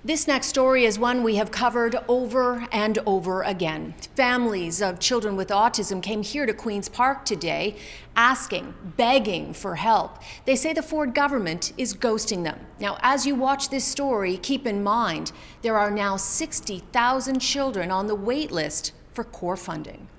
This next story is one we have covered over and over again. Families of children with autism came here to Queen's Park today, asking, begging for help. They say the Ford government is ghosting them. Now, as you watch this story, keep in mind, there are now 60,000 children on the wait list for core funding.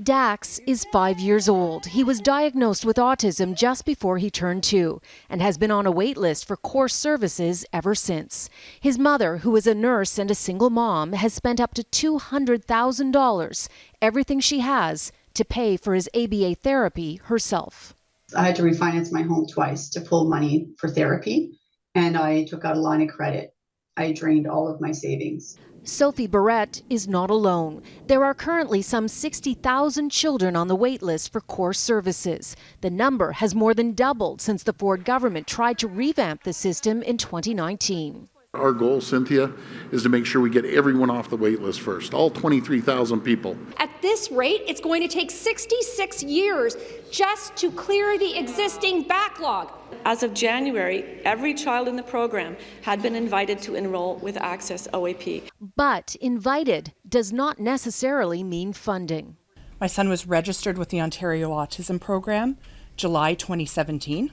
Dax is 5 years old. He was diagnosed with autism just before he turned 2 and has been on a wait list for core services ever since. His mother, who is a nurse and a single mom, has spent up to $200,000, everything she has, to pay for his ABA therapy herself. I had to refinance my home twice to pull money for therapy, and I took out a line of credit. I drained all of my savings. Sophie Barrett is not alone. There are currently some 60,000 children on the wait list for core services. The number has more than doubled since the Ford government tried to revamp the system in 2019. Our goal, Cynthia, is to make sure we get everyone off the wait list first, all 23,000 people. At this rate, it's going to take 66 years just to clear the existing backlog. As of January, every child in the program had been invited to enroll with Access OAP. But invited does not necessarily mean funding. My son was registered with the Ontario Autism Program July 2017.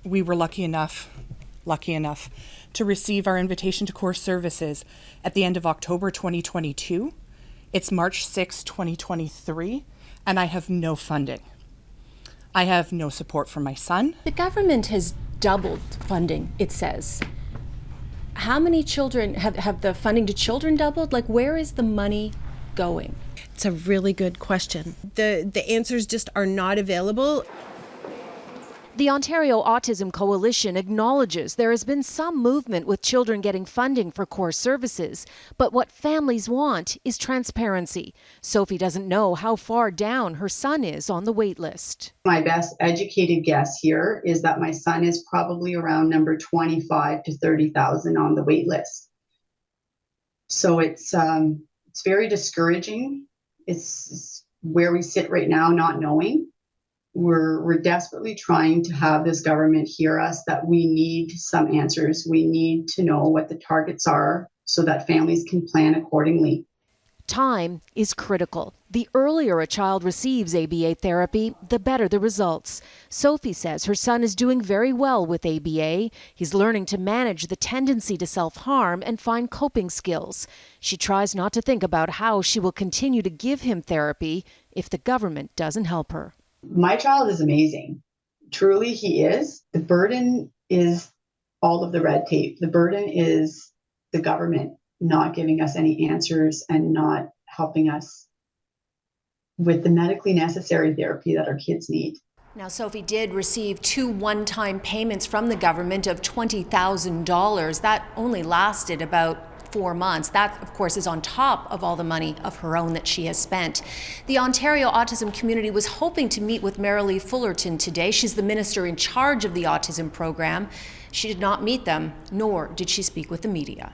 We were lucky enough to receive our invitation to core services at the end of October 2022. It's March 6, 2023, and I have no funding. I have no support for my son. The government has doubled funding, it says. How many children have the funding to children doubled? Like, where is the money going? It's a really good question. The answers just are not available. The Ontario Autism Coalition acknowledges there has been some movement with children getting funding for core services, but what families want is transparency. Sophie doesn't know how far down her son is on the wait list. My best educated guess here is that my son is probably around number 25 to 30,000 on the wait list. So it's very discouraging. It's where we sit right now, not knowing. We're desperately trying to have this government hear us, that we need some answers. We need to know what the targets are so that families can plan accordingly. Time is critical. The earlier a child receives ABA therapy, the better the results. Sophie says her son is doing very well with ABA. He's learning to manage the tendency to self-harm and find coping skills. She tries not to think about how she will continue to give him therapy if the government doesn't help her. My child is amazing. Truly, he is. The burden is all of the red tape. The burden is the government not giving us any answers and not helping us with the medically necessary therapy that our kids need. Now, Sophie did receive 2 one-time payments from the government of $20,000. That only lasted about 4 months. That, of course, is on top of all the money of her own that she has spent. The Ontario autism community was hoping to meet with Marilee Fullerton today. She's the minister in charge of the autism program. She did not meet them, nor did she speak with the media.